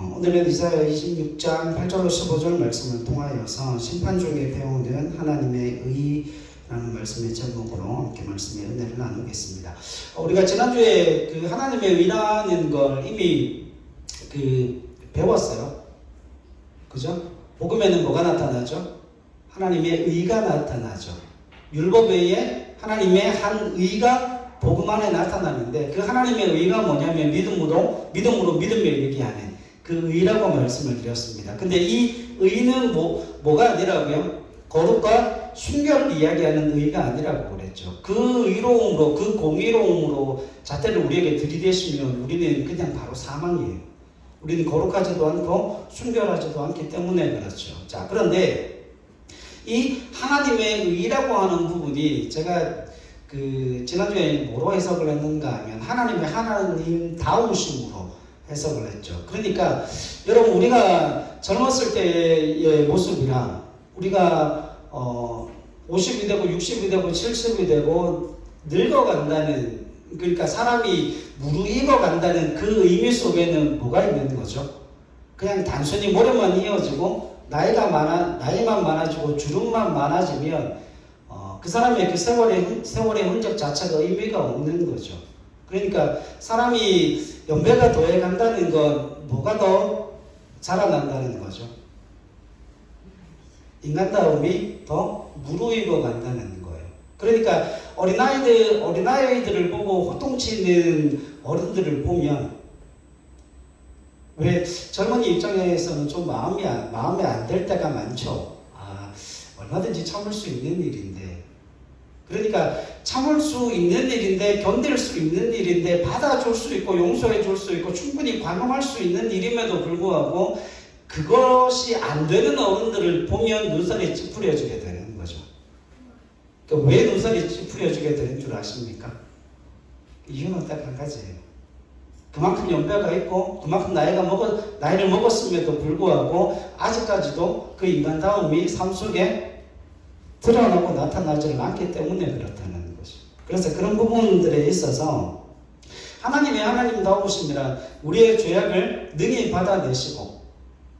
오늘은 이사야 26장 8절로 15절 말씀을 통하여서 심판 중에 배우는 하나님의 의라는 말씀의 제목으로 함께 말씀의 은혜를 나누겠습니다. 우리가 지난주에 그 하나님의 의라는 걸 이미 배웠어요. 그죠? 복음에는 뭐가 나타나죠? 하나님의 의가 나타나죠. 율법 외에 하나님의 한 의가 복음 안에 나타나는데, 그 하나님의 의가 뭐냐면 믿음으로 믿음에 이르게 하는 그 의라고 말씀을 드렸습니다. 근데 이 의는 뭐가 아니라고요? 거룩과 순결을 이야기하는 의가 아니라고 그랬죠. 그 의로움으로, 그 공의로움으로 잣대를 우리에게 들이대시면 우리는 그냥 바로 사망이에요. 우리는 거룩하지도 않고 순결하지도 않기 때문에 그렇죠. 자, 그런데 이 하나님의 의라고 하는 부분이 제가 지난주에 뭐로 해석을 했는가 하면 하나님의 하나님다우심으로 해석을 했죠. 그러니까 여러분, 우리가 젊었을 때의 모습이랑 우리가 50이 되고 60이 되고 70이 되고 늙어간다는, 그러니까 사람이 무르익어간다는 그 의미 속에는 뭐가 있는 거죠? 그냥 단순히 모래만 이어지고 나이만 많아지고 주름만 많아지면 그 사람의 그 세월의 흔적 자체가 의미가 없는 거죠. 그러니까 사람이 연배가 더해간다는 건 뭐가 더 자라난다는 거죠? 인간다움이 더 무르익어 간다는 거예요. 그러니까 어린아이들을 보고 호통치는 어른들을 보면 왜 젊은이 입장에서는 좀 마음에 안 들 때가 많죠. 얼마든지 참을 수 있는 일인데, 그러니까 참을 수 있는 일인데, 견딜 수 있는 일인데, 받아줄 수 있고 용서해 줄 수 있고 충분히 관용할 수 있는 일임에도 불구하고 그것이 안 되는 어른들을 보면 눈살이 찌푸려지게 되는 거죠. 그러니까 왜 눈살이 찌푸려지게 되는 줄 아십니까? 이유는 딱 한 가지예요. 그만큼 연배가 있고 그만큼 나이를 먹었음에도 불구하고 아직까지도 그 인간다움이 삶 속에 드러나고 나타나지 않기 때문에 그렇다는 것이죠. 그래서 그런 부분들에 있어서 하나님의 하나님다우심이란 우리의 죄악을 능히 받아내시고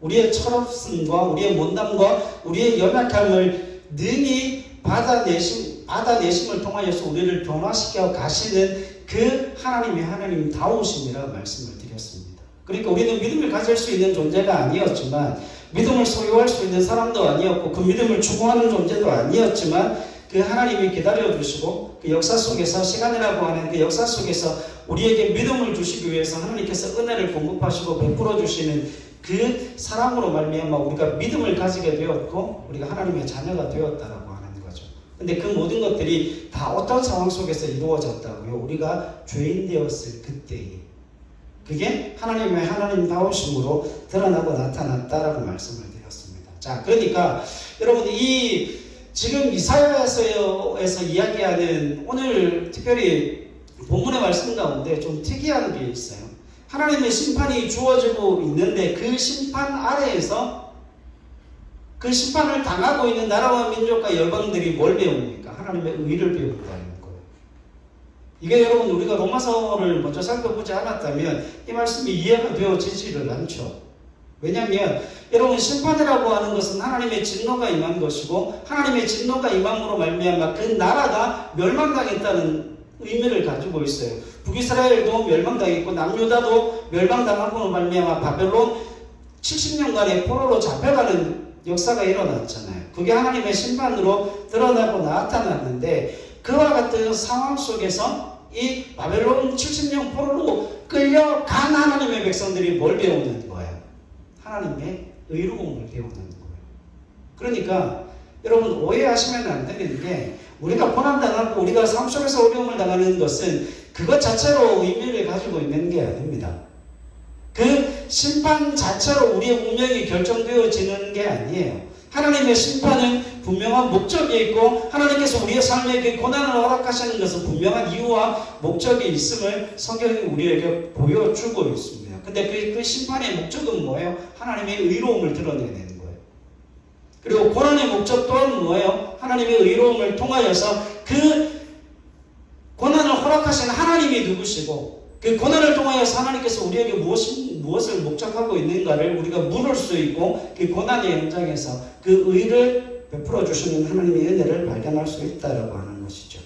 우리의 철없음과 우리의 못남과 우리의 연약함을 능히 받아내심을 통하여서 우리를 변화시켜 가시는 그 하나님의 하나님다우심이라고 말씀을 드렸습니다. 그러니까 우리는 믿음을 가질 수 있는 존재가 아니었지만, 믿음을 소유할 수 있는 사람도 아니었고, 그 믿음을 추구하는 존재도 아니었지만, 그 하나님이 기다려주시고 그 역사 속에서, 시간이라고 하는 그 역사 속에서 우리에게 믿음을 주시기 위해서 하나님께서 은혜를 공급하시고 베풀어 주시는 그 사랑으로 말미암아 우리가 믿음을 가지게 되었고 우리가 하나님의 자녀가 되었다라고 하는 거죠. 근데 그 모든 것들이 다 어떤 상황 속에서 이루어졌다고요? 우리가 죄인 되었을 그때에 그게 하나님의 하나님다우심으로 드러나고 나타났다라고 말씀을 드렸습니다. 자, 그러니까 여러분, 지금 이사야서에서 이야기하는 오늘 특별히 본문의 말씀 가운데 좀 특이한 게 있어요. 하나님의 심판이 주어지고 있는데 그 심판 아래에서 그 심판을 당하고 있는 나라와 민족과 열방들이 뭘 배웁니까? 하나님의 의를 배운다는 거예요. 이게 여러분, 우리가 로마서를 먼저 살펴보지 않았다면 이 말씀이 이해가 되어지지를 않죠. 왜냐하면 여러분, 심판이라고 하는 것은 하나님의 진노가 임한 것이고, 하나님의 진노가 임함으로 말미암아 그 나라가 멸망당했다는 의미를 가지고 있어요. 북이스라엘도 멸망당했고 남유다도 멸망당하고 말미암아 바벨론 70년간의 포로로 잡혀가는 역사가 일어났잖아요. 그게 하나님의 심판으로 드러나고 나타났는데, 그와 같은 상황 속에서 이 바벨론 70년 포로로 끌려간 하나님의 백성들이 뭘 배우는 거예요? 하나님의 의로움을 배우는 거예요. 그러니까 여러분, 오해하시면 안 되는 게, 우리가 고난당하고 우리가 삶 속에서 어려움을 당하는 것은 그것 자체로 의미를 가지고 있는 게 아닙니다. 그 심판 자체로 우리의 운명이 결정되어지는 게 아니에요. 하나님의 심판은 분명한 목적이 있고, 하나님께서 우리의 삶에 그 고난을 허락하시는 것은 분명한 이유와 목적이 있음을 성경이 우리에게 보여주고 있습니다. 근데 그 심판의 목적은 뭐예요? 하나님의 의로움을 드러내는 거예요. 그리고 고난의 목적 또한 뭐예요? 하나님의 의로움을 통하여서 그 고난을 허락하신 하나님이 누구시고, 그 고난을 통하여서 하나님께서 우리에게 무엇을 무엇을 목적하고 있는가를 우리가 물을 수 있고 그 고난의 현장에서 그 의를 베풀어 주시는 하나님의 은혜를 발견할 수 있다라고 하는 것이죠.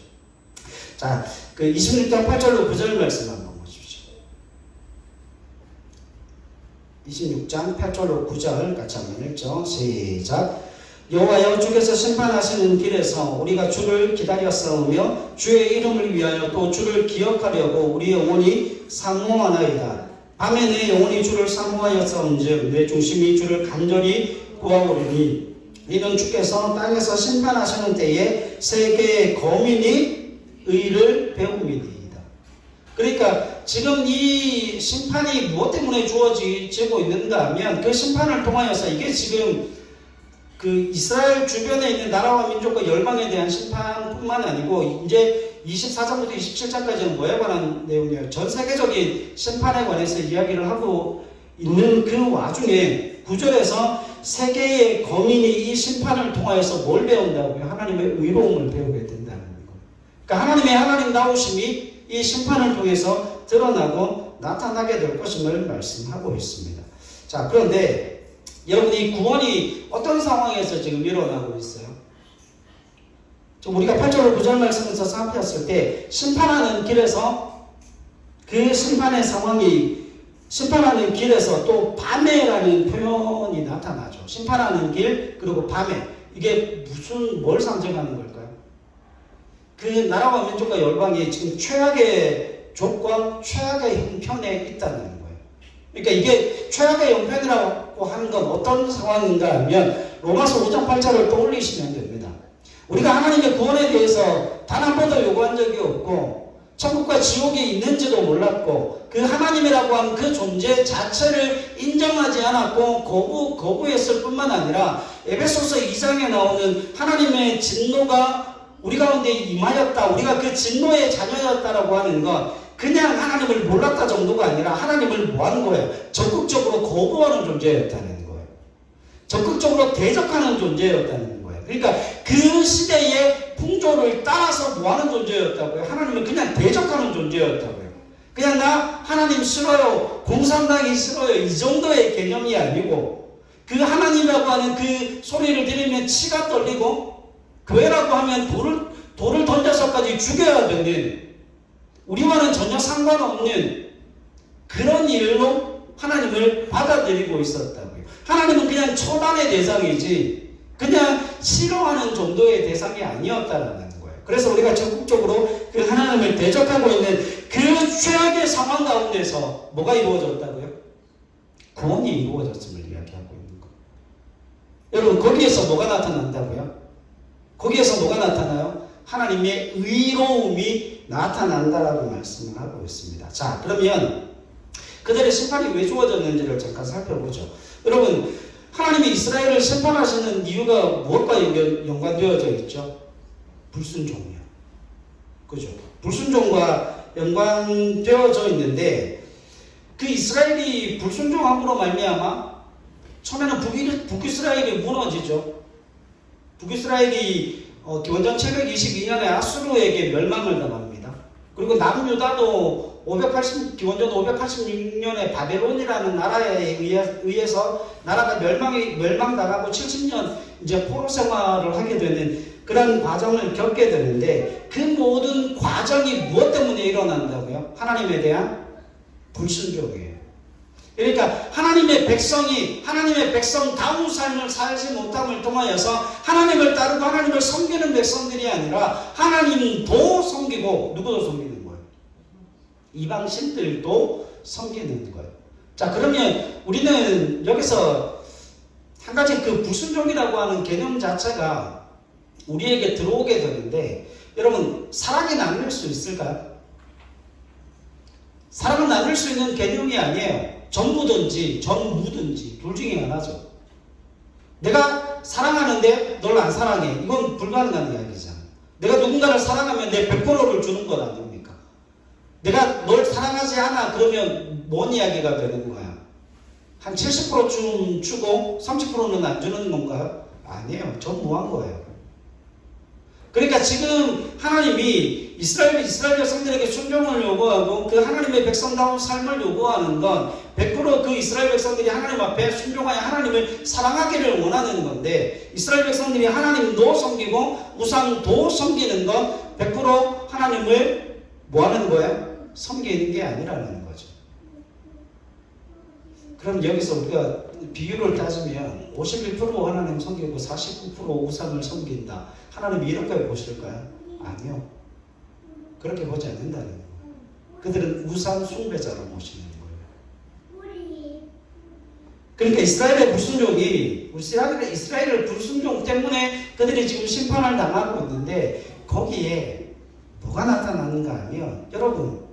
자, 그 26장 8절로 9절 말씀 한번 보십시오. 26장 8절로 9절 같이 한번 읽죠. 시작. 여호와여, 주께서 심판하시는 길에서 우리가 주를 기다렸사오며 주의 이름을 위하여 또 주를 기억하려고 우리 영혼이 사모하나이다. 밤에 내 영혼이 주를 사모하였사온즉 내 중심이 주를 간절히 구하오리니 이는 주께서 땅에서 심판하시는 때에 세계의 거민이 의를 배움이니이다. 그러니까 지금 이 심판이 무엇 때문에 주어지고 있는가 하면 그 심판을 통하여서 이게 지금 그 이스라엘 주변에 있는 나라와 민족과 열방에 대한 심판뿐만 아니고 이제 24장부터 27장까지는 뭐에 관한 내용이에요? 전 세계적인 심판에 관해서 이야기를 하고 있는 그 와중에 9절에서 세계의 거민이 이 심판을 통하여서 뭘 배운다고요? 하나님의 의로움을 배우게 된다는 거예요. 그러니까 하나님의 하나님다우심이 이 심판을 통해서 드러나고 나타나게 될 것임을 말씀하고 있습니다. 자, 그런데 여러분, 이 구원이 어떤 상황에서 지금 일어나고 있어요? 우리가 8절 9절 말씀에서 살폈을 때 심판하는 길에서 그 심판의 상황이 심판하는 길에서 또 밤에라는 표현이 나타나죠. 심판하는 길 그리고 밤에 이게 뭘 상징하는 걸까요? 그 나라와 민족과 열방이 지금 최악의 조건, 최악의 형편에 있다는 거예요. 그러니까 이게 최악의 형편이라고 하는 건 어떤 상황인가 하면 로마서 5장 8절을 떠올리시면 됩니다. 우리가 하나님의 구원에 대해서 단 한 번도 요구한 적이 없고 천국과 지옥이 있는지도 몰랐고 그 하나님이라고 하는 그 존재 자체를 인정하지 않았고 거부했을 뿐만 아니라 에베소서 2장에 나오는 하나님의 진노가 우리 가운데 임하였다, 우리가 그 진노의 자녀였다라고 하는 것, 그냥 하나님을 몰랐다 정도가 아니라 하나님을 뭐하는 거예요? 적극적으로 거부하는 존재였다는 거예요. 적극적으로 대적하는 존재였다는 거예요. 그러니까 그 시대의 풍조를 따라서 뭐하는 존재였다고요? 하나님을 그냥 대적하는 존재였다고요. 그냥 나 하나님 싫어요, 공산당이 싫어요, 이 정도의 개념이 아니고 그 하나님이라고 하는 그 소리를 들으면 치가 떨리고 교회라고 하면 돌을 던져서까지 죽여야 되는, 우리와는 전혀 상관없는 그런 일로 하나님을 받아들이고 있었다고요. 하나님은 그냥 처단의 대상이지 그냥 싫어하는 정도의 대상이 아니었다라는 거예요. 그래서 우리가 적극적으로 그 하나님을 대적하고 있는 그 최악의 상황 가운데서 뭐가 이루어졌다고요? 구원이 이루어졌음을 이야기하고 있는 거예요. 여러분, 거기에서 뭐가 나타난다고요? 거기에서 뭐가 나타나요? 하나님의 의로움이 나타난다라고 말씀을 하고 있습니다. 자, 그러면 그들의 심판이 왜 주어졌는지를 잠깐 살펴보죠. 여러분, 하나님이 이스라엘을 심판하시는 이유가 무엇과 연관되어져 있죠? 불순종이요. 그죠? 불순종과 연관되어져 있는데 그 이스라엘이 불순종함으로 말미암아 처음에는 북이스라엘이 무너지죠. 북이스라엘이 기원전 722년에 아수르에게 멸망을 당합니다. 그리고 남유다도 기원전 586년에 바벨론이라는 나라에 의해서 나라가 멸망당하고 70년 이제 포로 생활을 하게 되는 그런 과정을 겪게 되는데 그 모든 과정이 무엇 때문에 일어난다고요? 하나님에 대한 불순종이에요. 그러니까 하나님의 백성다운 삶을 살지 못함을 통하여서 하나님을 따르고 하나님을 섬기는 백성들이 아니라 하나님도 섬기고 누구도 섬기는 거예요? 이방신들도 섬기는 거예요. 자, 그러면 우리는 여기서 한 가지 그 불순종이라고 하는 개념 자체가 우리에게 들어오게 되는데, 여러분, 사랑이 나눌 수 있을까요? 사랑은 나눌 수 있는 개념이 아니에요. 전부든지 전무든지 둘 중에 하나죠. 내가 사랑하는데 널 안 사랑해, 이건 불가능한 이야기잖아. 내가 누군가를 사랑하면 내 100%를 주는 것 아닙니까? 내가 널 사랑하지 않아 그러면 뭔 이야기가 되는 거야? 한 70%쯤 주고 30%는 안 주는 건가요? 아니에요. 전무한 거예요. 그러니까 지금 하나님이 이스라엘 백성들에게 순종을 요구하고 그 하나님의 백성다운 삶을 요구하는 건 100% 그 이스라엘 백성들이 하나님 앞에 순종하여 하나님을 사랑하기를 원하는 건데, 이스라엘 백성들이 하나님도 섬기고 우상도 섬기는 건 100% 하나님을 뭐 하는 거예요? 섬기는 게 아니라는 거죠. 그럼 여기서 우리가 비율을 따지면 51% 하나님 섬기고 49% 우상을 섬긴다. 하나님이 이렇게 보실까요? 아니요. 그렇게 보지 않는다는 거예요. 그들은 우상 숭배자로 모시는 거예요. 그러니까 이스라엘의 불순종이, 이스라엘의 불순종 때문에 그들이 지금 심판을 당하고 있는데, 거기에 뭐가 나타나는가 하면, 여러분,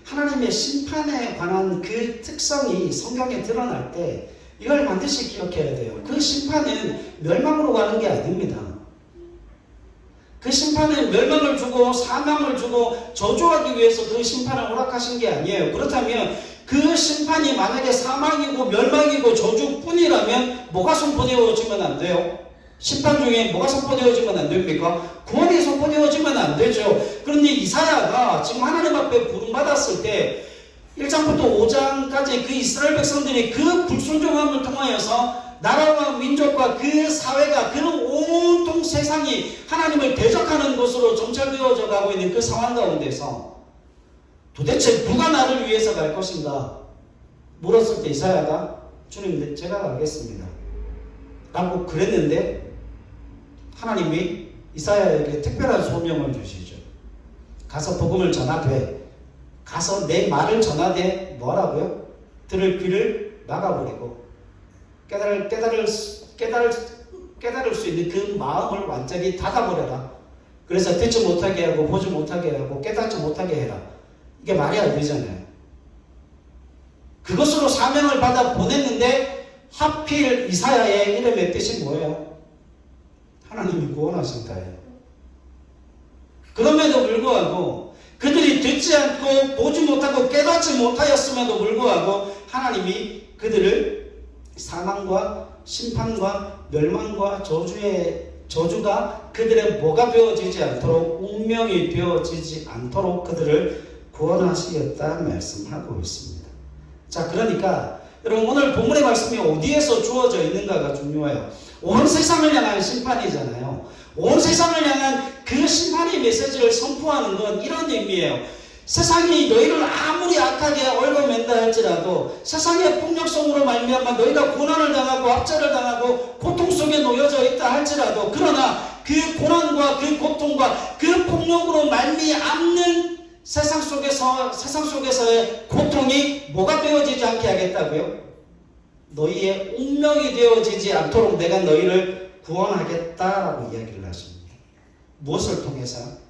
하나님의 심판에 관한 그 특성이 성경에 드러날 때 이걸 반드시 기억해야 돼요. 그 심판은 멸망으로 가는 게 아닙니다. 그 심판은 멸망을 주고 사망을 주고 저주하기 위해서 그 심판을 허락하신 게 아니에요. 그렇다면 그 심판이 만약에 사망이고 멸망이고 저주뿐이라면 뭐가 선포되어지면 안 돼요? 심판 중에 뭐가 선포되어지면 안 됩니까? 구원이 선포되어지면 안 되죠. 그런데 이사야가 지금 하나님 앞에 부름받았을 때 1장부터 5장까지 그 이스라엘 백성들이 그 불순종함을 통하여서 나라와 민족과 그 사회가, 그 온통 세상이 하나님을 대적하는 곳으로 정찰되어져 가고 있는 그 상황 가운데서 도대체 누가 나를 위해서 갈 것인가 물었을 때 이사야가 주님, 제가 가겠습니다 라고 그랬는데, 하나님이 이사야에게 특별한 소명을 주시죠. 가서 복음을 전하되, 가서 내 말을 전하되 뭐라고요? 들을 귀를 막아버리고 깨달을 수 있는 그 마음을 완전히 닫아버려라. 그래서 듣지 못하게 하고 보지 못하게 하고 깨닫지 못하게 해라. 이게 말이 안 되잖아요. 그것으로 사명을 받아 보냈는데 하필 이사야의 이름의 뜻이 뭐예요? 하나님이 구원하신다예요. 그럼에도 불구하고 그들이 듣지 않고 보지 못하고 깨닫지 못하였음에도 불구하고 하나님이 그들을 사망과 심판과 멸망과 저주가 그들의 뭐가 되어지지 않도록, 운명이 되어지지 않도록 그들을 구원하시겠다 말씀하고 있습니다. 자, 그러니까 여러분, 오늘 본문의 말씀이 어디에서 주어져 있는가가 중요해요. 온 세상을 향한 심판이잖아요. 온 세상을 향한 그 심판의 메시지를 선포하는 건 이런 의미예요. 세상이 너희를 아무리 악하게 얽어맨다 할지라도, 세상의 폭력성으로 말미암아 너희가 고난을 당하고 압제를 당하고 고통 속에 놓여져 있다 할지라도, 그러나 그 고난과 그 고통과 그 폭력으로 말미암는 세상 속에서의 고통이 뭐가 되어지지 않게 하겠다고요? 너희의 운명이 되어지지 않도록 내가 너희를 구원하겠다라고 이야기를 하십니다. 무엇을 통해서?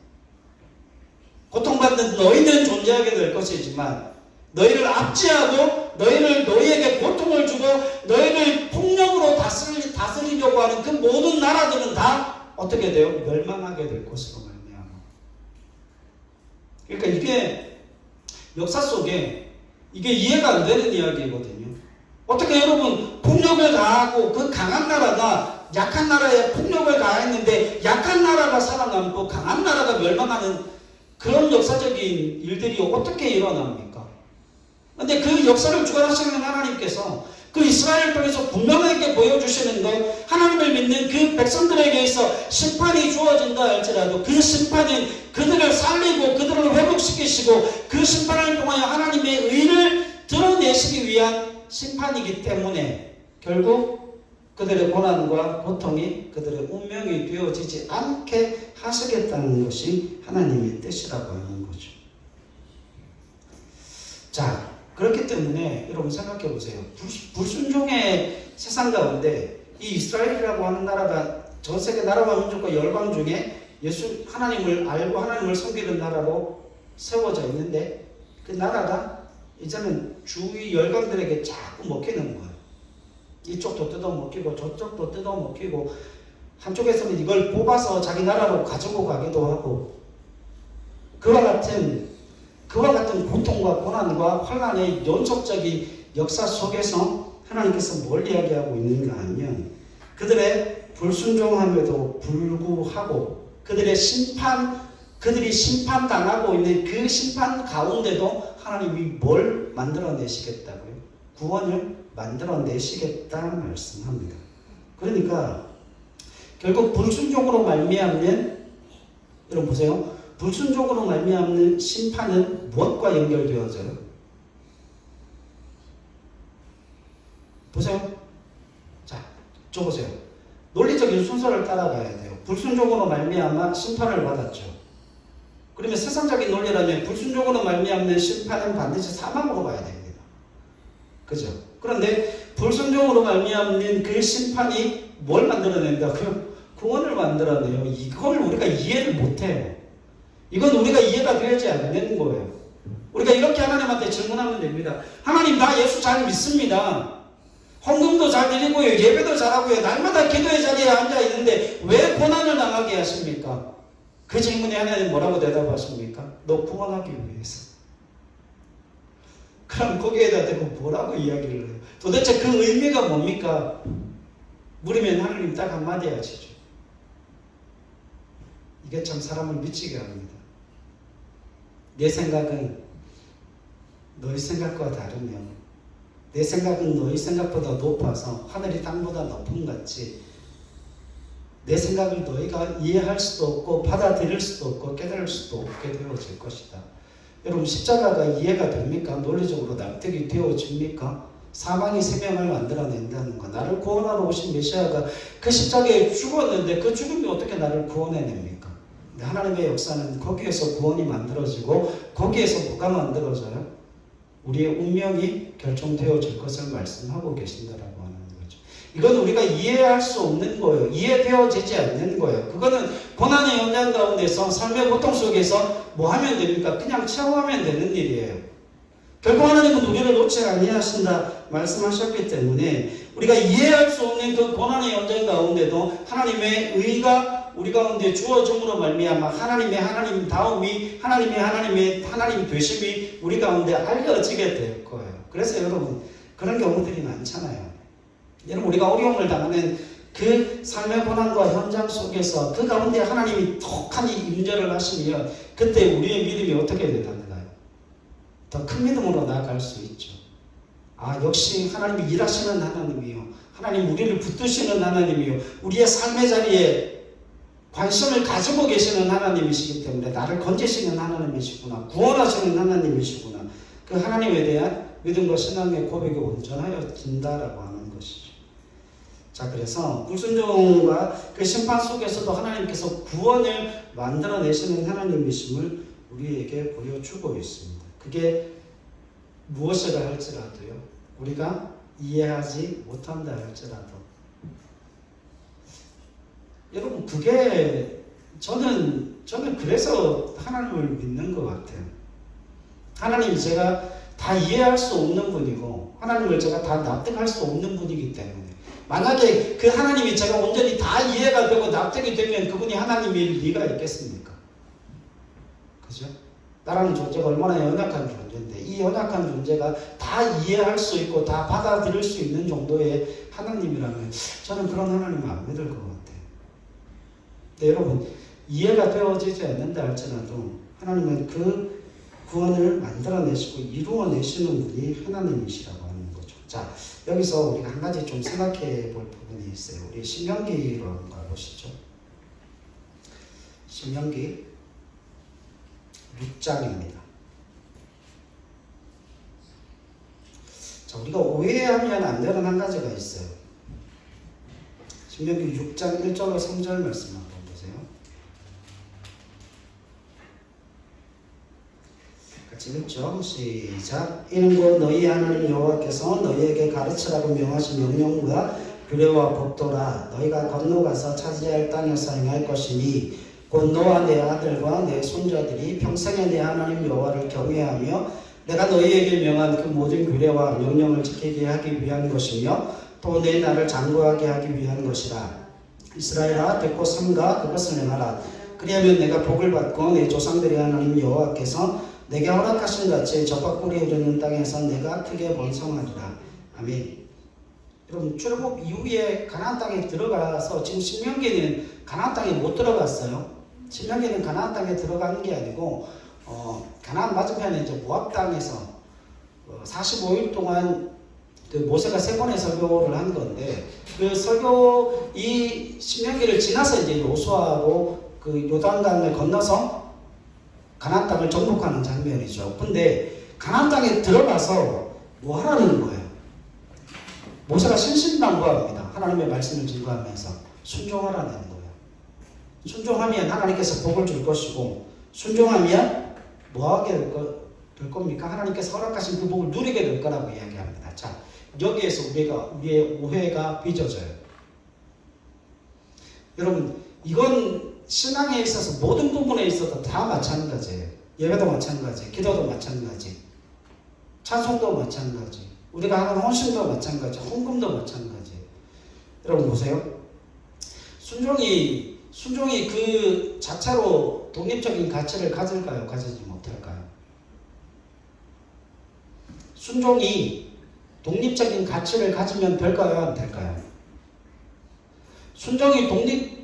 고통받는 너희는 존재하게 될 것이지만, 너희를 압제하고 너희에게 고통을 주고 너희를 폭력으로 다스리려고 하는 그 모든 나라들은 다 어떻게 돼요? 멸망하게 될 것으로 말미암아. 그러니까 이게 역사 속에 이게 이해가 안 되는 이야기거든요. 어떻게 여러분, 폭력을 가하고 그 강한 나라가 약한 나라에 폭력을 가했는데 약한 나라가 살아남고 강한 나라가 멸망하는 그런 역사적인 일들이 어떻게 일어납니까? 근데 그 역사를 주관하시는 하나님께서 그 이스라엘을 통해서 분명하게 보여주시는 건, 하나님을 믿는 그 백성들에게 있어 심판이 주어진다 할지라도 그 심판은 그들을 살리고 그들을 회복시키시고 그 심판을 통하여 하나님의 의를 드러내시기 위한 심판이기 때문에 결국 그들의 고난과 고통이 그들의 운명이 되어지지 않게 하시겠다는 것이 하나님의 뜻이라고 하는 거죠. 자, 그렇기 때문에 여러분 생각해 보세요. 불순종의 세상 가운데 이 이스라엘이라고 하는 나라가 전 세계 나라와 민족과 열방 중에 하나님을 알고 하나님을 섬기는 나라로 세워져 있는데, 그 나라가 이제는 주위 열강들에게 자꾸 먹히는 거예요. 이쪽도 뜯어먹히고 저쪽도 뜯어먹히고, 한쪽에서는 이걸 뽑아서 자기 나라로 가지고 가기도 하고, 그와 같은 고통과 고난과 환난의 연속적인 역사 속에서 하나님께서 뭘 이야기하고 있는가 하면, 그들의 불순종함에도 불구하고 그들이 심판당하고 있는 그 심판 가운데도 하나님이 뭘 만들어내시겠다고요? 구원을 만들어내시겠다 말씀합니다. 그러니까 결국 불순종으로 말미암는, 여러분 보세요. 불순종으로 말미암는 심판은 무엇과 연결되어져요? 보세요. 자, 줘보세요. 논리적인 순서를 따라가야 돼요. 불순종으로 말미암아 심판을 받았죠. 그러면 세상적인 논리라면 불순종으로 말미암는 심판은 반드시 사망으로 가야 됩니다. 그죠? 그런데 불순종으로 말미암는 그 심판이 뭘 만들어낸다고요? 구원을 만들어내요. 이걸 우리가 이해를 못해요. 이건 우리가 이해가 되지 않는 거예요. 우리가 이렇게 하나님한테 질문하면 됩니다. 하나님, 나 예수 잘 믿습니다. 헌금도 잘 드리고요. 예배도 잘하고요. 날마다 기도의 자리에 앉아 있는데 왜 고난을 당하게 하십니까? 그 질문에 하나님 뭐라고 대답하십니까? 너 구원하기 위해서. 그럼 거기에다 대고 뭐라고 이야기를 해요? 도대체 그 의미가 뭡니까? 물으면 하나님 딱 한마디 하시죠. 이게 참 사람을 미치게 합니다. 내 생각은 너희 생각과 다르며 내 생각은 너희 생각보다 높아서 하늘이 땅보다 높은 같이 내 생각을 너희가 이해할 수도 없고 받아들일 수도 없고 깨달을 수도 없게 되어질 것이다. 여러분, 십자가가 이해가 됩니까? 논리적으로 납득이 되어집니까? 사망이 생명을 만들어낸다는 거, 나를 구원하러 오신 메시아가 그 십자가에 죽었는데 그 죽음이 어떻게 나를 구원해냅니까? 하나님의 역사는 거기에서 구원이 만들어지고 거기에서 뭐가 만들어져요? 우리의 운명이 결정되어질 것을 말씀하고 계신다라고 하는 거죠. 이건 우리가 이해할 수 없는 거예요. 이해되어지지 않는 거예요. 그거는 고난의 현장 가운데서 삶의 고통 속에서 뭐 하면 됩니까? 그냥 체험하면 되는 일이에요. 결국 하나님은 우리를 놓지 아니하신다 말씀하셨기 때문에 우리가 이해할 수 없는 그 고난의 현장 가운데도 하나님의 의가 우리 가운데 주어짐으로 말미암아 하나님의 하나님다움이 하나님 되심이 우리 가운데 알려지게 될 거예요. 그래서 여러분, 그런 경우들이 많잖아요. 여러분, 우리가 어려움을 당하는 그 삶의 고난과 현장 속에서 그 가운데 하나님이 톡하니 임재를 하시면 그때 우리의 믿음이 어떻게 되나요? 더 큰 믿음으로 나아갈 수 있죠. 아, 역시 하나님이 일하시는 하나님이요, 하나님 우리를 붙드시는 하나님이요, 우리의 삶의 자리에 관심을 가지고 계시는 하나님이시기 때문에 나를 건지시는 하나님이시구나, 구원하시는 하나님이시구나, 그 하나님에 대한 믿음과 신앙의 고백이 온전하여진다라고 하는 것이죠. 자, 그래서 불순종과 그 심판 속에서도 하나님께서 구원을 만들어내시는 하나님이심을 우리에게 보여주고 있습니다. 그게 무엇이라 할지라도요, 우리가 이해하지 못한다 할지라도, 여러분, 그게 저는 그래서 하나님을 믿는 것 같아요. 하나님이 제가 다 이해할 수 없는 분이고 하나님을 제가 다 납득할 수 없는 분이기 때문에, 만약에 그 하나님이 제가 온전히 다 이해가 되고 납득이 되면 그분이 하나님일 리가 있겠습니까? 그죠? 나라는 존재가 얼마나 연약한 존재인데 이 연약한 존재가 다 이해할 수 있고 다 받아들일 수 있는 정도의 하나님이라면 저는 그런 하나님을 안 믿을 것 같아요. 근데 여러분, 이해가 되어지지 않는다 할지라도 하나님은 그 구원을 만들어내시고 이루어내시는 분이 하나님이시라고 하는 거죠. 자, 여기서 우리가 한 가지 좀 생각해 볼 부분이 있어요. 우리 신명기로 한번 가보시죠. 신명기 6장입니다. 자, 우리가 오해하면 안 되는 한 가지가 있어요. 신명기 6장 1절로 3절 말씀 한번 보세요. 같이 읽죠. 시작. 이는 곧 너희 하나님 여호와께서 너희에게 가르치라고 명하신 명령과 규례와 법도라. 너희가 건너가서 차지할 땅에서 행할 것이니 곧 너와 내 아들과 내 손자들이 평생에 내 하나님 여호와를 경외하며 내가 너희에게 명한 그 모든 규례와 명령을 지키게 하기 위한 것이며 또 내 나를 장구하게 하기 위한 것이라. 이스라엘아, 듣고 삼가 그것을 행하라. 그리하면 내가 복을 받고 내 조상들의 하나님 여호와께서 내게 허락하신 같이 적과 꿀이 흐르는 땅에서 내가 크게 번성하리라. 아멘. 여러분, 출애굽 이후에 가나안 땅에 들어가서 지금 신명기는 가나안 땅에 못 들어갔어요. 신명기는 가나안 땅에 들어가는 게 아니고 가나안 맞은편에 이제 모압 땅에서 45일 동안 그 모세가 3번의 설교를 한 건데 그 설교 이 신명기를 지나서 이제 여호수아로 그 요단강을 건너서 가나안 땅을 정복하는 장면이죠. 근데 가나안 땅에 들어가서 뭐 하라는 거예요? 모세가 신신당부합니다. 하나님의 말씀을 증거하면서 순종하라는 거예요. 순종하면 하나님께서 복을 줄 것이고 순종하면 뭐하게 될 겁니까? 하나님께서 허락하신 그 복을 누리게 될 거라고 이야기합니다. 자, 여기에서 우리의 오해가 빚어져요. 여러분, 이건 신앙에 있어서 모든 부분에 있어서 다 마찬가지예요. 예배도 마찬가지, 기도도 마찬가지, 찬송도 마찬가지, 우리가 하는 헌신도 마찬가지, 헌금도 마찬가지. 여러분 보세요. 순종이 그 자체로 독립적인 가치를 가질까요? 가지지 못할까요? 순종이 독립적인 가치를 가지면 될까요? 안 될까요? 순종이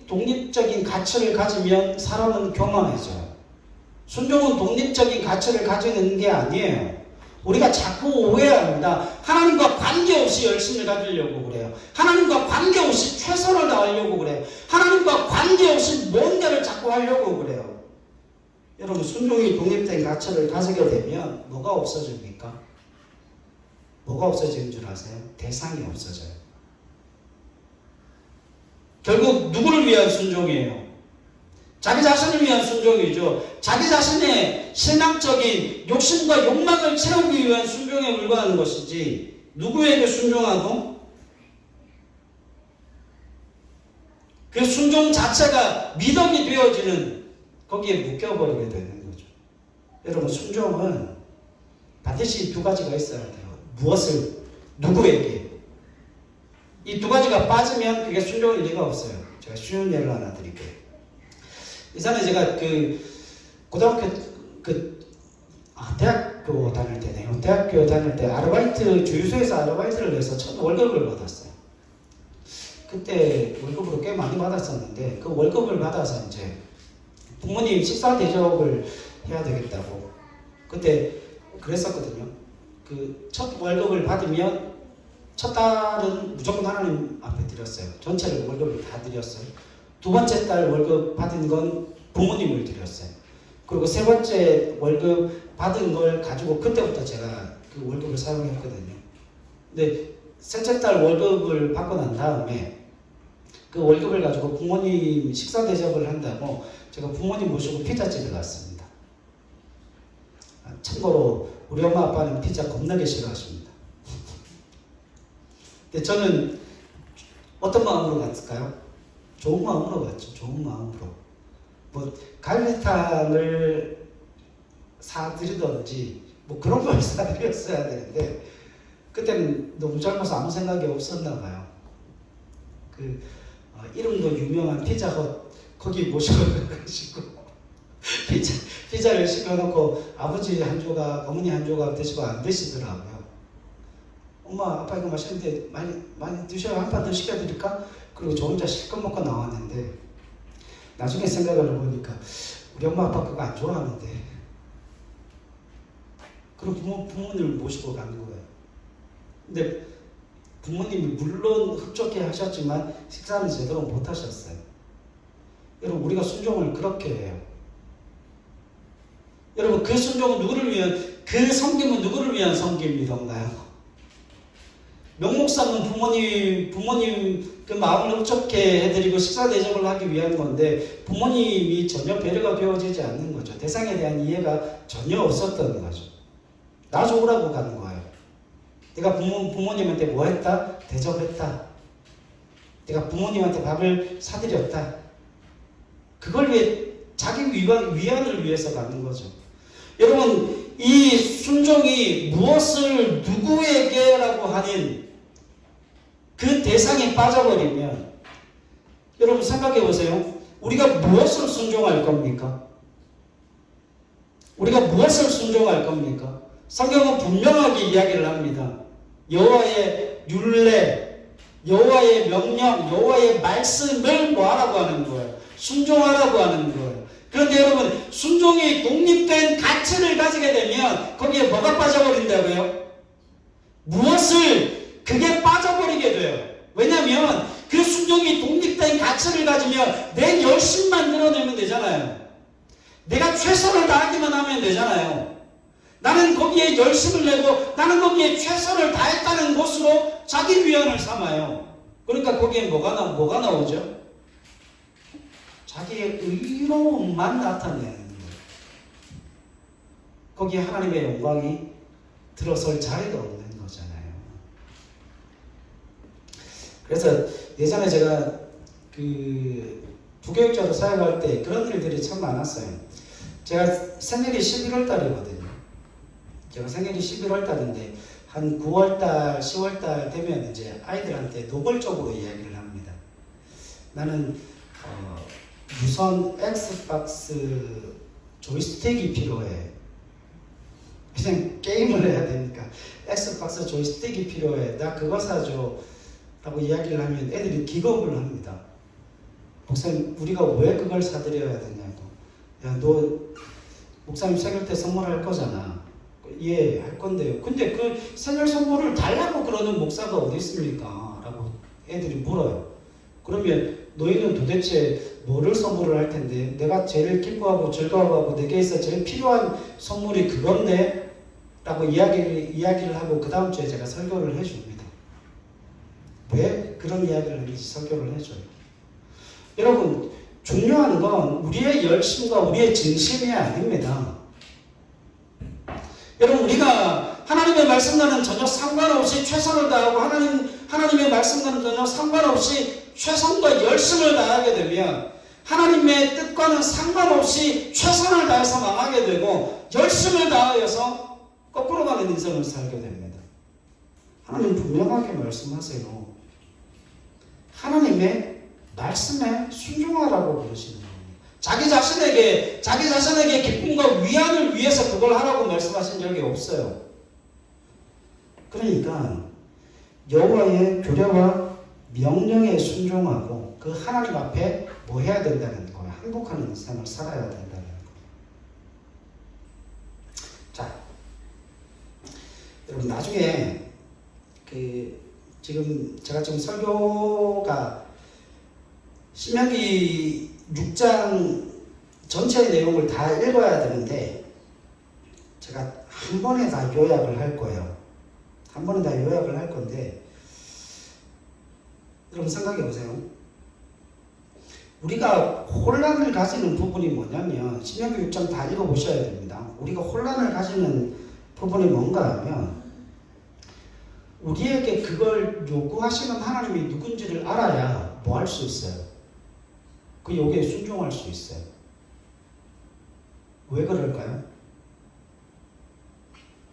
독립적인 가치를 가지면 사람은 교만해져요. 순종은 독립적인 가치를 가지는 게 아니에요. 우리가 자꾸 오해합니다. 하나님과 관계없이 열심을 가지려고 그래요. 하나님과 관계없이 최선을 다하려고 그래요. 하나님과 관계없이 뭔가를 자꾸 하려고 그래요. 여러분, 순종이 독립된 가치를 가지게 되면 뭐가 없어집니까? 뭐가 없어지는 줄 아세요? 대상이 없어져요. 결국 누구를 위한 순종이에요? 자기 자신을 위한 순종이죠. 자기 자신의 신앙적인 욕심과 욕망을 채우기 위한 순종에 불과한 것이지 누구에게 순종하고 그 순종 자체가 미덕이 되어지는 거기에 묶여버리게 되는 거죠. 여러분, 순종은 반드시 두 가지가 있어야 돼요. 무엇을, 누구에게. 이 두 가지가 빠지면 그게 순종일 리가 없어요. 제가 쉬운 예를 하나 드릴게요. 예전에 제가 대학교 다닐 때네요. 대학교 다닐 때 주유소에서 아르바이트를 해서 첫 월급을 받았어요. 그때 월급으로 꽤 많이 받았었는데 그 월급을 받아서 이제 부모님 식사 대접을 해야 되겠다고 그때 그랬었거든요. 그 첫 월급을 받으면 첫 달은 무조건 하나님 앞에 드렸어요. 전체를 월급을 다 드렸어요. 두 번째 달 월급 받은 건 부모님을 드렸어요. 그리고 세 번째 월급 받은 걸 가지고 그때부터 제가 그 월급을 사용했거든요. 근데 셋째 달 월급을 받고 난 다음에 그 월급을 가지고 부모님 식사 대접을 한다고 제가 부모님 모시고 피자집에 갔습니다. 참고로 우리 엄마 아빠는 피자 겁나게 싫어하십니다. 근데 저는 어떤 마음으로 갔을까요? 좋은 마음으로 갔죠. 좋은 마음으로. 뭐 갈비탕을 사드리던지 뭐 그런 걸 사드렸어야 되는데 그때는 너무 젊어서 아무 생각이 없었나 봐요. 이름도 유명한 피자헛 거기 모시고 가시고 피자를 시켜놓고 아버지 한 조각, 어머니 한 조각 드시고 안 드시더라고요. 엄마, 아빠 이거 맛있는데 많이 드셔요. 한 판 더 시켜드릴까? 그리고 저 혼자 실컷 먹고 나왔는데 나중에 생각을 해보니까 우리 엄마 아빠 그거 안 좋아하는데 그리고 부모님을 모시고 가는 거예요. 근데 부모님이 물론 흡족해 하셨지만 식사는 제대로 못 하셨어요. 여러분, 우리가 순종을 그렇게 해요. 여러분, 그 순종은 누구를 위한, 그 섬김은 누구를 위한 섬김이던가요? 명목상은 부모님 그 마음을 흡족해 해드리고 식사 대접을 하기 위한 건데 부모님이 전혀 배려가 되어지지 않는 거죠. 대상에 대한 이해가 전혀 없었던 거죠. 나 좋으라고 가는 거예요. 내가 부모님한테 뭐 했다? 대접했다. 내가 부모님한테 밥을 사드렸다. 그걸 위해 자기 위안을 위해서 가는 거죠. 여러분, 이 순종이 무엇을 누구에게라고 하는 그 대상에 빠져버리면 여러분 생각해 보세요. 우리가 무엇을 순종할 겁니까? 우리가 무엇을 순종할 겁니까? 성경은 분명하게 이야기를 합니다. 여호와의 율례, 여호와의 명령, 여호와의 말씀을 뭐하라고 하는 거예요? 순종하라고 하는 거예요. 그런데 여러분, 순종이 독립된 가치를 가지게 되면 거기에 뭐가 빠져버린다고요? 무엇을 그게 빠져버리게 돼요. 왜냐하면 그 순종이 독립된 가치를 가지면 내 열심만 늘어내면 되잖아요. 내가 최선을 다하기만 하면 되잖아요. 나는 거기에 열심을 내고 나는 거기에 최선을 다했다는 것으로 자기 위안을 삼아요. 그러니까 거기에 뭐가 나오죠? 자기의 의로움만 나타내는 거예요. 거기에 하나님의 영광이 들어설 자리가 없는 거잖아요. 그래서 예전에 제가 그 부교육자로 사역할 때 그런 일들이 참 많았어요. 제가 생일이 11월 달이거든요. 제가 생일이 11월 달인데 한 9월 달, 10월 달 되면 이제 아이들한테 노골적으로 이야기를 합니다. 나는 무선 엑스박스 조이스틱이 필요해. 그냥 게임을 해야 되니까 엑스박스 조이스틱이 필요해. 나 그거 사줘. 라고 이야기를 하면 애들이 기겁을 합니다. 목사님, 우리가 왜 그걸 사드려야 되냐고. 야, 너 목사님 생일 때 선물할 거잖아. 예, 할 건데요. 근데 그 생일 선물을 달라고 그러는 목사가 어디 있습니까? 라고 애들이 물어요. 그러면 너희는 도대체 뭐를 선물을 할 텐데, 내가 제일 기뻐하고 즐거워하고 내게 있어 제일 필요한 선물이 그건데? 라고 이야기를 하고 그 다음 주에 제가 설교를 해줍니다. 왜 그런 이야기를 하는지 설교를 해줘요. 여러분, 중요한 건 우리의 열심과 우리의 진심이 아닙니다. 여러분, 우리가 하나님의 말씀과는 전혀 상관없이 최선을 다하고 하나님의 말씀과는 전혀 상관없이 최선과 열심을 다하게 되면 하나님의 뜻과는 상관없이 최선을 다해서 망하게 되고 열심을 다하여서 거꾸로 가는 인생을 살게 됩니다. 하나님 분명하게 말씀하세요. 하나님의 말씀에 순종하라고 그러시는 겁니다. 자기 자신에게 기쁨과 위안을 위해서 그걸 하라고 말씀하신 적이 없어요. 그러니까 여호와의 규례와 명령에 순종하고 그 하나님 앞에 뭐 해야 된다는 거예요. 행복한 인생을 살아야 된다는 거예요. 자, 여러분 나중에 지금 제가 지금 설교가 신명기 6장 전체의 내용을 다 읽어야 되는데 제가 한 번에 다 요약을 할 거예요. 한 번에 다 요약을 할 건데 여러분 생각해 보세요. 우리가 혼란을 가지는 부분이 뭐냐면 신명기 6장 다 읽어보셔야 됩니다. 우리가 혼란을 가지는 부분이 뭔가 하면 우리에게 그걸 요구하시는 하나님이 누군지를 알아야 뭐 할 수 있어요? 그 요구에 순종할 수 있어요. 왜 그럴까요?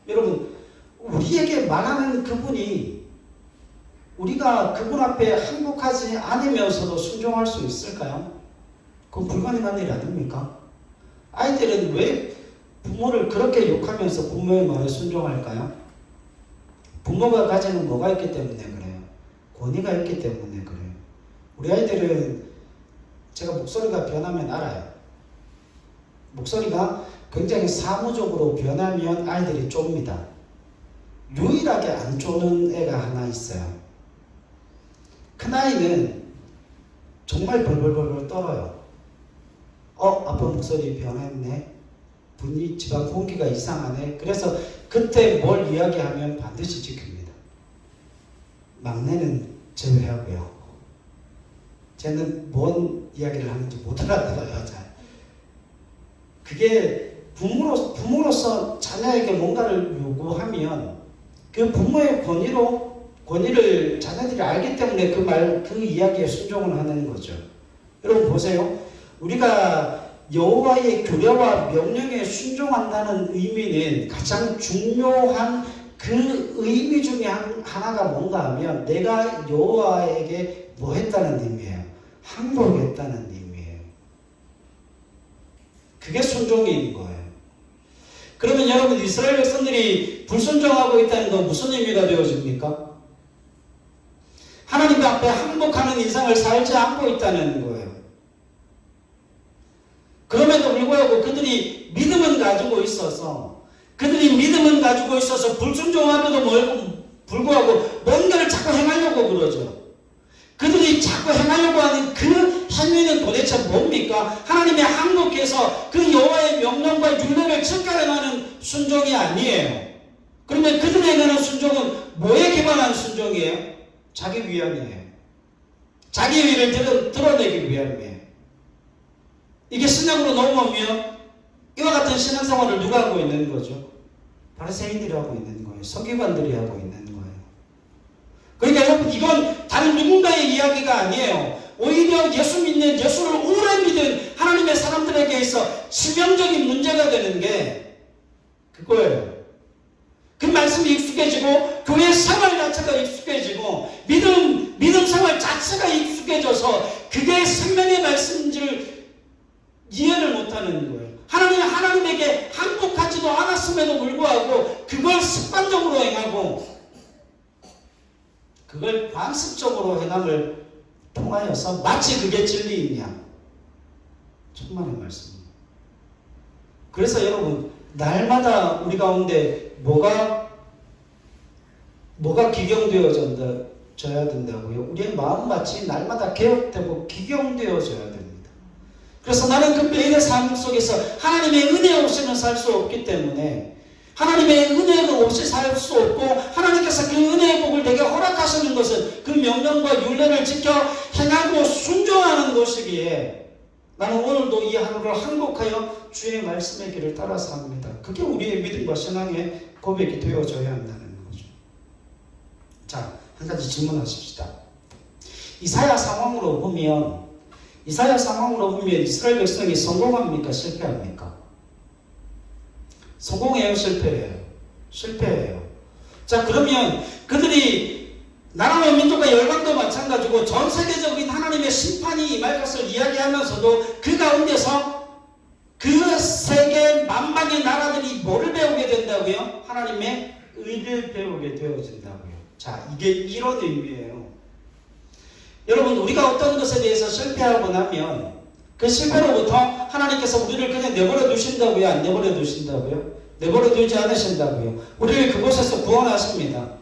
여러분, 우리에게 말하는 그분이 우리가 그분 앞에 항복하지 않으면서도 순종할 수 있을까요? 그건 불가능한 일 아닙니까? 아이들은 왜 부모를 그렇게 욕하면서 부모의 말에 순종할까요? 부모가 가지는 뭐가 있기 때문에 그래요. 권위가 있기 때문에 그래요. 우리 아이들은 제가 목소리가 변하면 알아요. 목소리가 굉장히 사무적으로 변하면 아이들이 좁니다. 유일하게 안 쪼는 애가 하나 있어요. 큰아이는 정말 벌벌벌 떨어요. 아빠 목소리 변했네. 집안 공기가 이상하네. 그래서 그때 뭘 이야기하면 반드시 지킵니다. 막내는 제외하고요. 쟤는 뭔 이야기를 하는지 못 알아들어요. 잘. 그게 부모로서 자녀에게 뭔가를 요구하면 그 부모의 권위를 자녀들이 알기 때문에 그 이야기에 순종을 하는 거죠. 여러분 보세요. 우리가 여호와의 규례와 명령에 순종한다는 의미는 가장 중요한 그 의미 중에 하나가 뭔가 하면 내가 여호와에게 뭐 했다는 의미예요. 항복했다는 의미예요. 그게 순종인 거예요. 그러면 여러분 이스라엘 백성들이 불순종하고 있다는 건 무슨 의미가 되어집니까? 하나님 앞에 항복하는 인생을 살지 않고 있다는 거예요. 그럼에도 있어서 그들이 믿음은 가지고 있어서 불순종함에도 불구하고 뭔가를 자꾸 행하려고 그러죠. 그들이 자꾸 행하려고 하는 그 행위는 도대체 뭡니까? 하나님의 항목에서 그 여호와의 명령과 율례를 즉각행하는 순종이 아니에요. 그러면 그들이 행하는 순종은 뭐에 기반한 순종이에요? 자기 위함이에요. 자기 위를 드러내기 위함이에요. 이게 신앙으로 넘어오면 이와 같은 신앙생활을 누가 하고 있는 거죠? 바리새인들이 하고 있는 거예요. 서기관들이 하고 있는 거예요. 그러니까 여러분, 이건 다른 누군가의 이야기가 아니에요. 오히려 예수 믿는, 예수를 오래 믿은 하나님의 사람들에게 있어 치명적인 문제가 되는 게 그거예요. 그 말씀이 익숙해지고 교회 생활 자체가 익숙해지고 믿음 생활 자체가 익숙해져서 그게 생명의 말씀인지를 이해를 못하는 거예요. 하나님에게 항복하지도 않았음에도 불구하고 그걸 습관적으로 행하고 그걸 관습적으로 행함을 통하여서 마치 그게 진리인 양. 천만의 말씀입니다. 그래서 여러분, 날마다 우리 가운데 뭐가 기경되어져야 된다고요? 우리의 마음같이 날마다 개혁되고 기경되어져야 됩니다. 그래서 나는 그 매일의 삶 속에서 하나님의 은혜 없이는 살 수 없기 때문에 하나님의 은혜가 없이 살 수 없고 하나님께서 그 은혜의 복을 내게 허락하시는 것은 그 명령과 율례를 지켜 행하고 순종하는 것이기에 나는 오늘도 이 하루를 항복하여 주의 말씀의 길을 따라서 합니다. 그게 우리의 믿음과 신앙의 고백이 되어져야 한다는 거죠. 자, 한 가지 질문하십시다. 이사야 상황으로 보면 이스라엘 백성이 성공합니까? 실패합니까? 성공해요? 실패해요? 실패해요. 자, 그러면 그들이 나라와 민족과 열방도 마찬가지고 전 세계적인 하나님의 심판이 임할 것을 이야기하면서도 그 가운데서 그 세계 만방의 나라들이 뭐를 배우게 된다고요? 하나님의 의를 배우게 되어진다고요. 자, 이게 이런 의미예요. 여러분, 우리가 어떤 것에 대해서 실패하고 나면 그 실패로부터 하나님께서 우리를 그냥 내버려 두신다고요? 안 내버려 두신다고요? 내버려 두지 않으신다고요? 우리를 그곳에서 구원하십니다.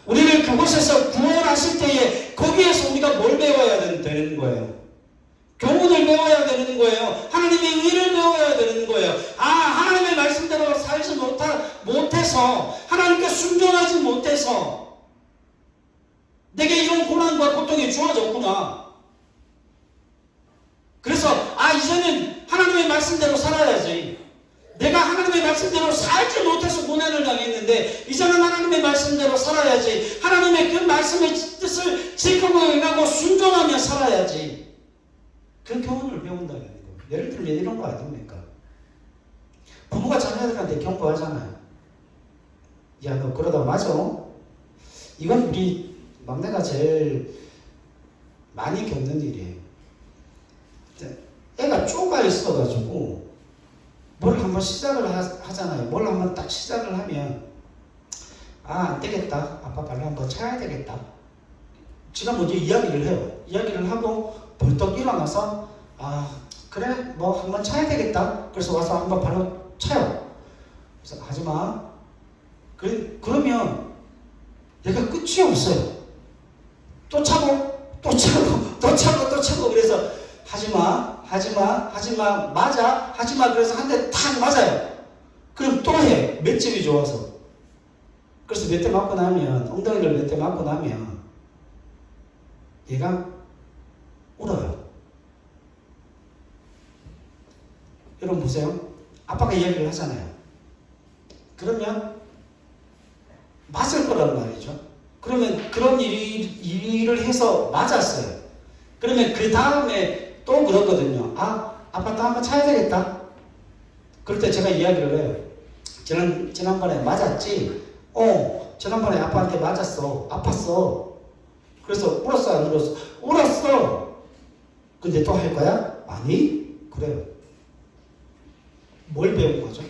우리를 그곳에서 구원하실 때에 거기에서 우리가 뭘 배워야 되는 거예요? 교훈을 배워야 되는 거예요. 하나님의 의를 배워야 되는 거예요. 하나님의 말씀대로 살지 못해서 하나님께 순종하지 못해서 내게 이런 고난과 고통이 주어졌구나. 그래서 이제는 하나님의 말씀대로 살아야지. 내가 하나님의 말씀대로 살지 못해서 고난을 당했는데 이제는 하나님의 말씀대로 살아야지. 하나님의 그 말씀의 뜻을 지키고 행하고 순종하며 살아야지. 그 교훈을 배운다는 거예요. 예를 들면 이런 거 아닙니까? 부모가 자녀들한테 경고하잖아요. 야, 너 그러다 맞아? 이건 우리 막내가 제일 많이 겪는 일이에요. 애가 쪼가 있어가지고 뭘 한번 시작을 하잖아요. 뭘 한번 딱 시작을 하면 안 되겠다. 아빠 발로 한번 차야 되겠다. 지가 먼저 이야기를 해요. 이야기를 하고 벌떡 일어나서 그래 뭐 한번 차야 되겠다. 그래서 와서 한번 발로 차요. 그래서 하지마. 그러면 얘가 끝이 없어요. 또 차고 또 차고 또 차고 또 차고. 그래서 하지마 맞아 하지마. 그래서 한 대 탁 맞아요. 그럼 또 해. 맷집이 좋아서. 그래서 몇 대 맞고 나면 엉덩이를 몇 대 맞고 나면 얘가 울어요. 여러분 보세요. 아빠가 이야기를 하잖아요. 그러면 맞을 거란 말이죠. 그러면 그런 일을 해서 맞았어요. 그러면 그 다음에 또 그렇거든요. 아빠 또 한번 차야 되겠다. 그럴 때 제가 이야기를 해요. 지난번에 맞았지? 지난번에 아빠한테 맞았어. 아팠어. 그래서 울었어, 안 울었어? 울었어. 근데 또 할 거야? 아니? 그래요. 뭘 배운 거죠?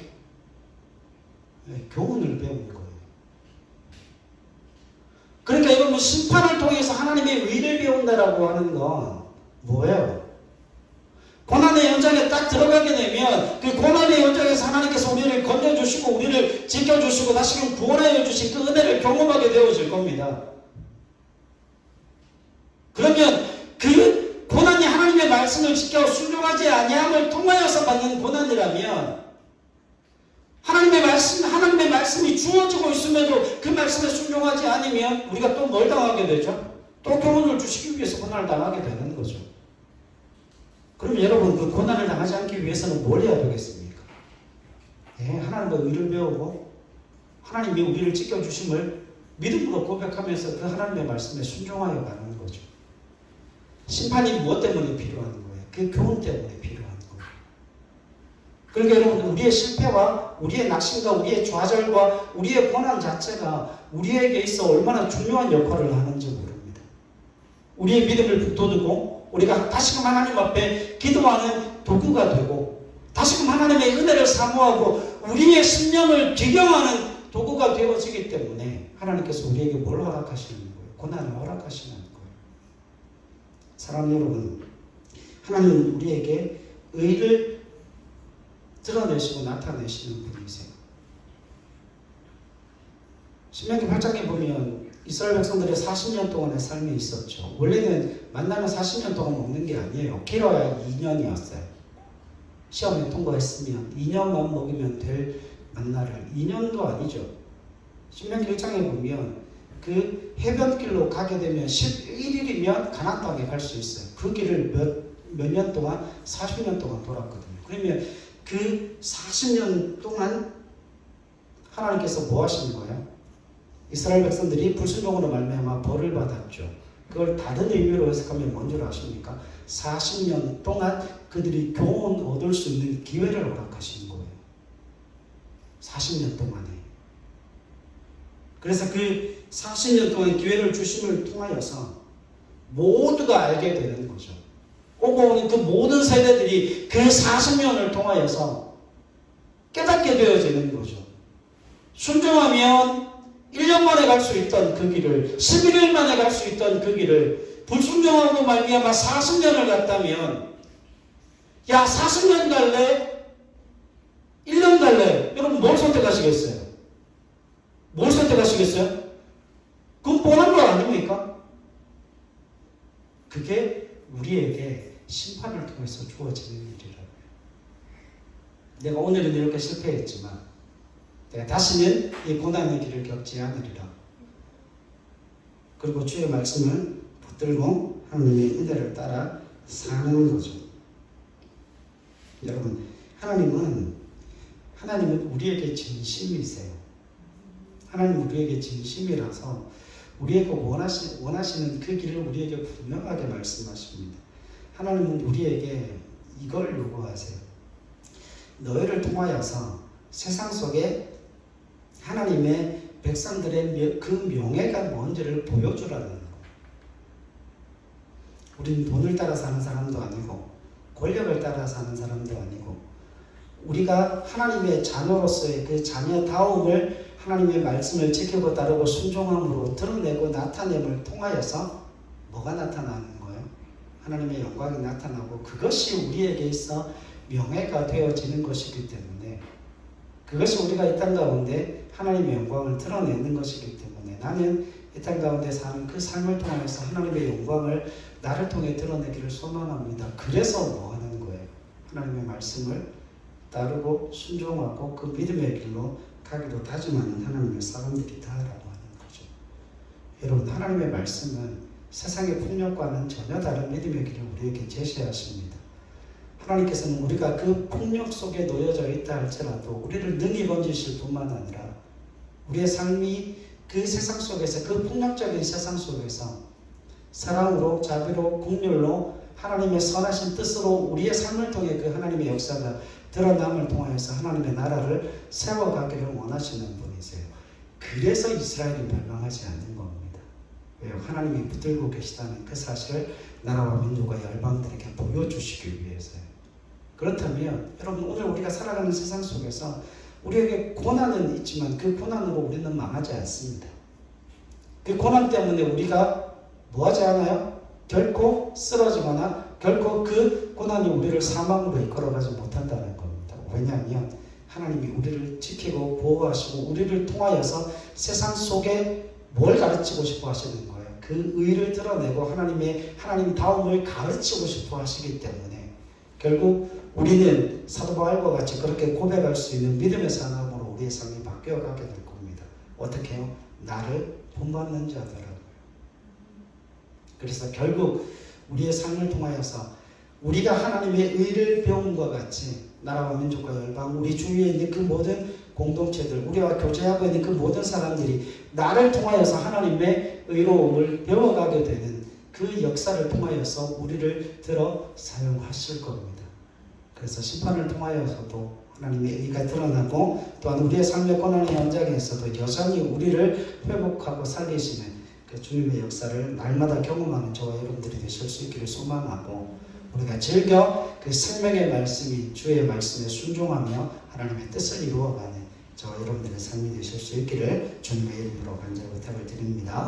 교훈을 배운 거예요. 그러니까 여러분, 심판을 통해서 하나님의 의를 배운다라고 하는 건 뭐예요? 고난의 현장에 딱 들어가게 되면 그 고난의 현장에서 하나님께서 우리를 건져주시고 우리를 지켜주시고 다시금 구원하여 주신 그 은혜를 경험하게 되어질 겁니다. 그러면 그 고난이 하나님의 말씀을 지켜 순종하지 아니함을 통하여서 받는 고난이라면 하나님의 말씀이 주어지고 있음에도 그 말씀에 순종하지 않으면 우리가 또 뭘 당하게 되죠? 또 교훈을 주시기 위해서 고난을 당하게 되는 거죠. 그럼 여러분 그 고난을 당하지 않기 위해서는 뭘 해야 되겠습니까? 하나님과 의를 배우고 하나님이 우리를 지켜주심을 믿음으로 고백하면서 그 하나님의 말씀에 순종하여 가는 거죠. 심판이 무엇 때문에 필요한 거예요? 그 교훈 때문에 필요한 거예요. 그러니까 여러분 우리의 실패와 우리의 낙심과 우리의 좌절과 우리의 고난 자체가 우리에게 있어 얼마나 중요한 역할을 하는지 모릅니다. 우리의 믿음을 북돋우고 우리가 다시금 하나님 앞에 기도하는 도구가 되고 다시금 하나님의 은혜를 사모하고 우리의 심령을 기경하는 도구가 되어지기 때문에 하나님께서 우리에게 뭘 허락하시는 거예요? 고난을 허락하시는 거예요. 사랑하는 여러분, 하나님은 우리에게 의를 드러내시고 나타내시는 분이세요. 신명기 8장에 보면 이스라엘 백성들의 40년 동안의 삶이 있었죠. 원래는 만나면 40년 동안 먹는 게 아니에요. 길어야 2년이었어요. 시험에 통과했으면 2년만 먹으면 될 만나를 2년도 아니죠. 신명기 1장에 보면 그 해변길로 가게 되면 11일이면 가나안 땅에 갈 수 있어요. 그 길을 몇 년 동안 40년 동안 돌았거든요. 그러면 그 40년 동안 하나님께서 뭐 하신 거예요? 이스라엘 백성들이 불순종으로 말미암아 벌을 받았죠. 그걸 다른 의미로 해석하면 뭔 줄 아십니까? 40년 동안 그들이 교훈 얻을 수 있는 기회를 허락하신 거예요. 40년 동안에. 그래서 그 40년 동안 기회를 주심을 통하여서 모두가 알게 되는 거죠. 오고 오는 그 모든 세대들이 그 40년을 통하여서 깨닫게 되어지는 거죠. 순종하면 1년 만에 갈 수 있던 그 길을 11일 만에 갈 수 있던 그 길을 불순종하고 말미암아 40년을 갔다면 야 40년 갈래? 1년 갈래? 여러분 뭘 선택하시겠어요? 뭘 선택하시겠어요? 그건 뻔한 거 아닙니까? 그게 우리에게 심판을 통해서 주어지는 일이라고요. 내가 오늘은 이렇게 실패했지만 내가 다시는 이 고난의 길을 겪지 않으리라. 그리고 주의 말씀을 붙들고 하나님의 은혜를 따라 사는 거죠. 여러분, 하나님은 우리에게 진심이세요. 하나님은 우리에게 진심이라서 우리에게 원하시는 그 길을 우리에게 분명하게 말씀하십니다. 하나님은 우리에게 이걸 요구하세요. 너희를 통하여서 세상 속에 하나님의 백성들의 그 명예가 뭔지를 보여주라는 거예요. 우리는 돈을 따라 사는 사람도 아니고 권력을 따라 사는 사람도 아니고 우리가 하나님의 자녀로서의 그 자녀다움을 하나님의 말씀을 지키고 따르고 순종함으로 드러내고 나타냄을 통하여서 뭐가 나타나는 거예요? 하나님의 영광이 나타나고 그것이 우리에게 있어 명예가 되어지는 것이기 때문에 그것이 우리가 이 땅 가운데 하나님의 영광을 드러내는 것이기 때문에 나는 이 땅 가운데 사는 그 삶을 통해서 하나님의 영광을 나를 통해 드러내기를 소망합니다. 그래서 뭐 하는 거예요? 하나님의 말씀을 따르고 순종하고 그 믿음의 길로 가기로 다짐하는 하나님의 사람들이다라고 하는 거죠. 여러분, 하나님의 말씀은 세상의 폭력과는 전혀 다른 믿음의 길을 우리에게 제시하십니다. 하나님께서는 우리가 그 폭력 속에 놓여져 있다 할지라도 우리를 능히 건지실 뿐만 아니라 우리의 삶이 그 세상 속에서 그 폭력적인 세상 속에서 사랑으로 자비로 긍휼로 하나님의 선하신 뜻으로 우리의 삶을 통해 그 하나님의 역사가 드러남을 통해서 하나님의 나라를 세워가기를 원하시는 분이세요. 그래서 이스라엘이 멸망하지 않는 겁니다. 왜요? 하나님이 붙들고 계시다는 그 사실을 나라와 민족과 열방들에게 보여주시기 위해서요. 그렇다면 여러분, 오늘 우리가 살아가는 세상 속에서 우리에게 고난은 있지만 그 고난으로 우리는 망하지 않습니다. 그 고난 때문에 우리가 뭐하지 않아요? 결코 쓰러지거나 결코 그 고난이 우리를 사망으로 이끌어가지 못한다는 겁니다. 왜냐하면 하나님이 우리를 지키고 보호하시고 우리를 통하여서 세상 속에 뭘 가르치고 싶어 하시는 거예요. 그 의를 드러내고 하나님 다움을 가르치고 싶어 하시기 때문에 결국 우리는 사도 바울과 같이 그렇게 고백할 수 있는 믿음의 사람으로 우리의 삶이 바뀌어가게 될 겁니다. 어떻게 해요? 나를 본받는 자들은. 그래서 결국 우리의 삶을 통하여서 우리가 하나님의 의를 배움과 같이 나라와 민족과 열방, 우리 주위에 있는 그 모든 공동체들, 우리와 교제하고 있는 그 모든 사람들이 나를 통하여서 하나님의 의로움을 배워가게 되는 그 역사를 통하여서 우리를 들어 사용하실 겁니다. 그래서 심판을 통하여서도 하나님의 의가 드러나고 또한 우리의 삶의 고난의 현장에서도 여전히 우리를 회복하고 살리시는 그 주님의 역사를 날마다 경험하는 저와 여러분들이 되실 수 있기를 소망하고 우리가 즐겨 그 생명의 말씀이 주의 말씀에 순종하며 하나님의 뜻을 이루어가는 저와 여러분들의 삶이 되실 수 있기를 주님의 이름으로 간절히 부탁을 드립니다.